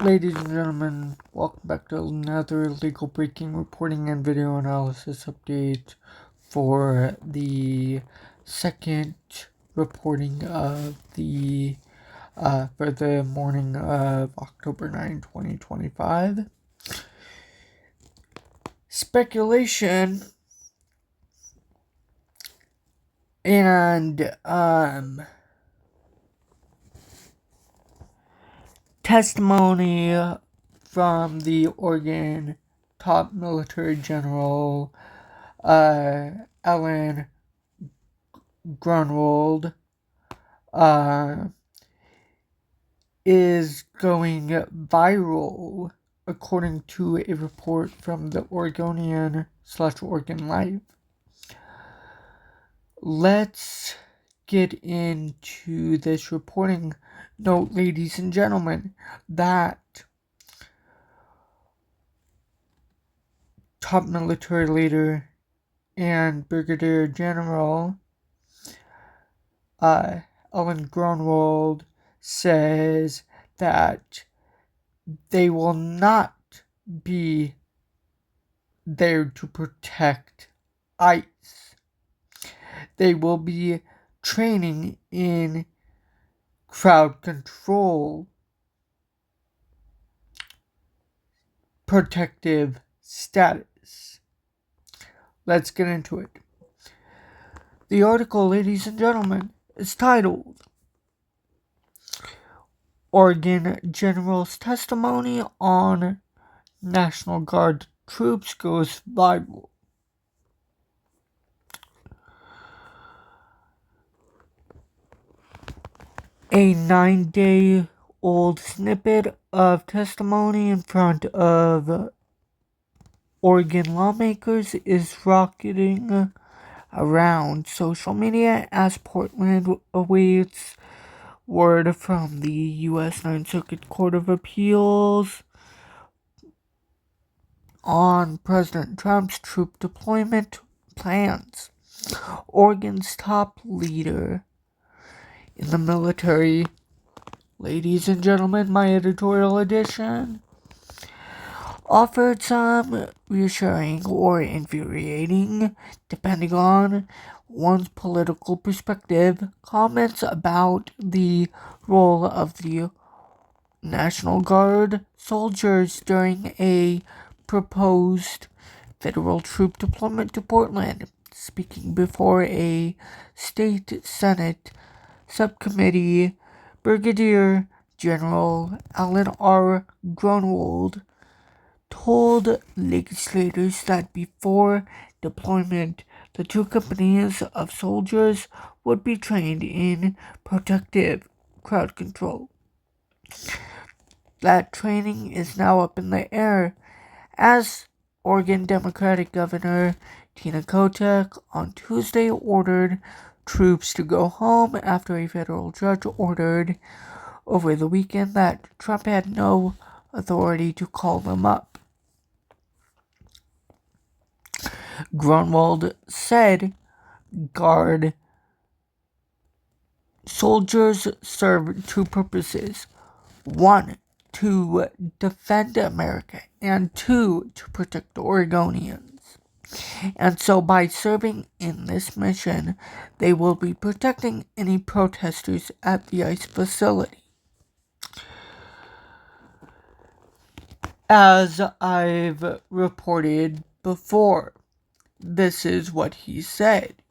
Ladies and gentlemen, welcome back to another legal breaking reporting and video analysis update for the second reporting of for the morning of October 9, 2025. Speculation and testimony from the Oregon top military general, Ellen Grunwald, is going viral, according to a report from the Oregonian/Oregon Life. Let's get into this reporting. Note, ladies and gentlemen, that top military leader and Brigadier General Ellen Grunwald says that they will not be there to protect ICE. They will be training in crowd control protective status. Let's get into it. The article, ladies and gentlemen, is titled Oregon General's Testimony on National Guard Troops Goes Viral. A 9-day-old snippet of testimony in front of Oregon lawmakers is rocketing around social media as Portland awaits word from the U.S. 9th Circuit Court of Appeals on President Trump's troop deployment plans. Oregon's top leader in the military, ladies and gentlemen, my editorial edition, offered some reassuring or infuriating, depending on one's political perspective, comments about the role of the National Guard soldiers during a proposed federal troop deployment to Portland. Speaking before a state senate subcommittee, Brigadier General Ellen R. Grunwald told legislators that before deployment, the two companies of soldiers would be trained in protective crowd control. That training is now up in the air, as Oregon Democratic Governor Tina Kotek on Tuesday ordered troops to go home after a federal judge ordered over the weekend that Trump had no authority to call them up. Grunwald said Guard soldiers serve two purposes: one, to defend America, and two, to protect Oregonians. And so by serving in this mission, they will be protecting any protesters at the ICE facility. As I've reported before, this is what he said.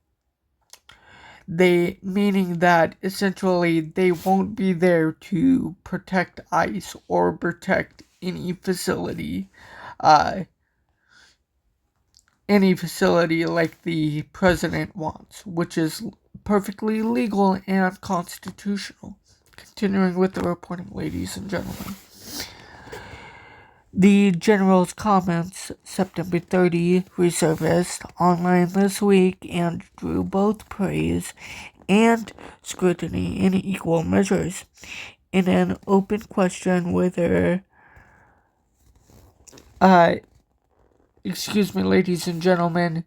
Meaning that essentially they won't be there to protect ICE or protect any facility like the president wants, which is perfectly legal and constitutional. Continuing with the reporting, ladies and gentlemen. The general's comments, September 30, resurfaced online this week and drew both praise and scrutiny in equal measures. In an open question whether ladies and gentlemen,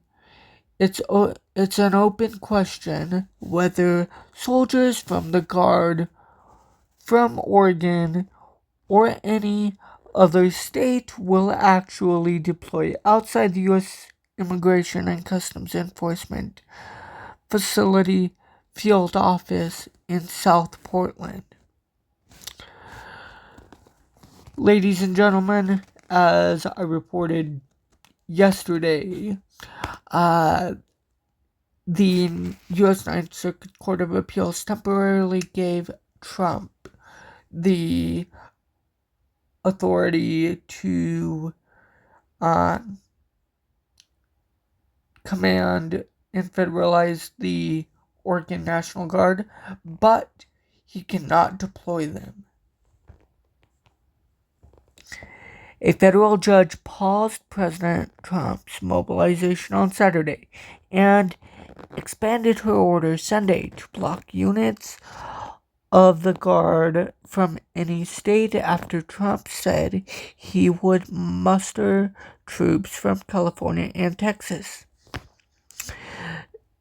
it's an open question whether soldiers from the Guard from Oregon or any other state will actually deploy outside the U.S. Immigration and Customs Enforcement Facility field office in South Portland. Ladies and gentlemen, as I reported yesterday, the U.S. Ninth Circuit Court of Appeals temporarily gave Trump the authority to command and federalize the Oregon National Guard, but he cannot deploy them. A federal judge paused President Trump's mobilization on Saturday and expanded her order Sunday to block units of the Guard from any state after Trump said he would muster troops from California and Texas.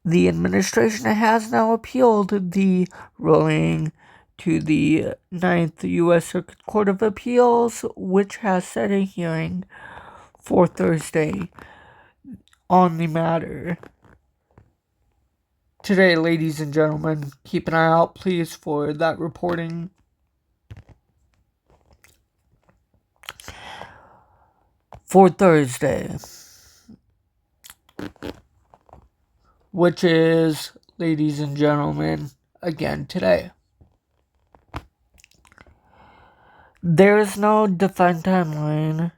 The administration has now appealed the ruling to the Ninth U.S. Circuit Court of Appeals, which has set a hearing for Thursday on the matter. Today, ladies and gentlemen, keep an eye out, please, for that reporting. For Thursday, which is, ladies and gentlemen, again today. There is no definite timeline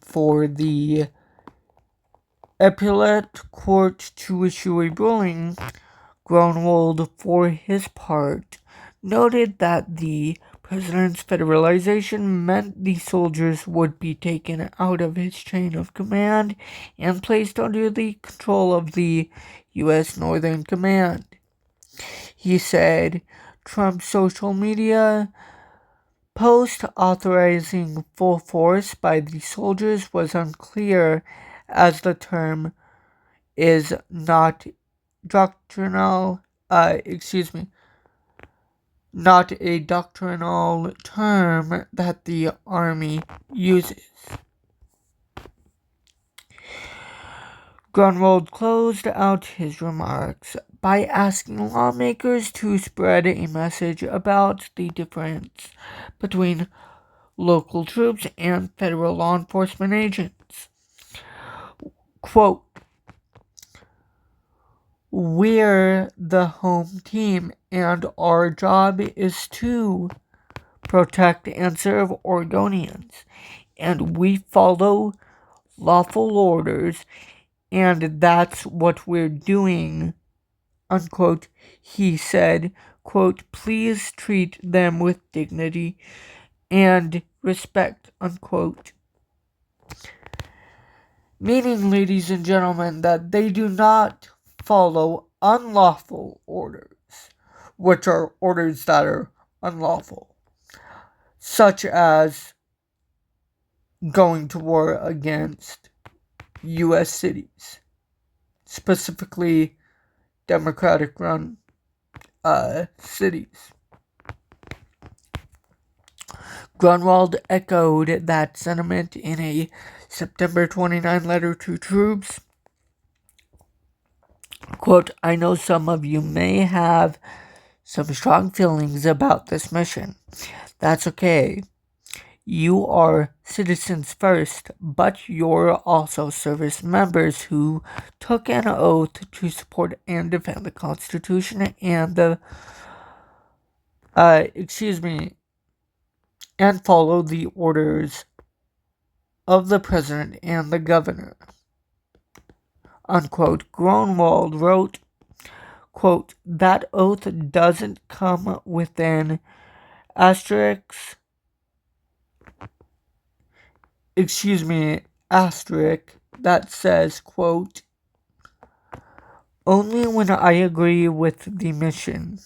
for the appellate court to issue a ruling. Grunwald, for his part, noted that the president's federalization meant the soldiers would be taken out of his chain of command and placed under the control of the U.S. Northern Command. He said Trump's social media post authorizing full force by the soldiers was unclear, as the term is not doctrinal, not a doctrinal term that the Army uses. Grunwald closed out his remarks by asking lawmakers to spread a message about the difference between local troops and federal law enforcement agents. Quote, "We're the home team, and our job is to protect and serve Oregonians, and we follow lawful orders, and that's what we're doing," unquote. He said, quote, "Please treat them with dignity and respect," unquote. Meaning, ladies and gentlemen, that they do not follow unlawful orders, which are orders that are unlawful, such as going to war against U.S. cities, specifically Democratic-run cities. Grunwald echoed that sentiment in a September 29 letter to troops. Quote, "I know some of you may have some strong feelings about this mission. That's okay. You are citizens first, but you're also service members who took an oath to support and defend the Constitution and and follow the orders of the president and the governor," unquote. Grunwald wrote, quote, "That oath doesn't come with an asterisk that says, quote, 'Only when I agree with the mission.'"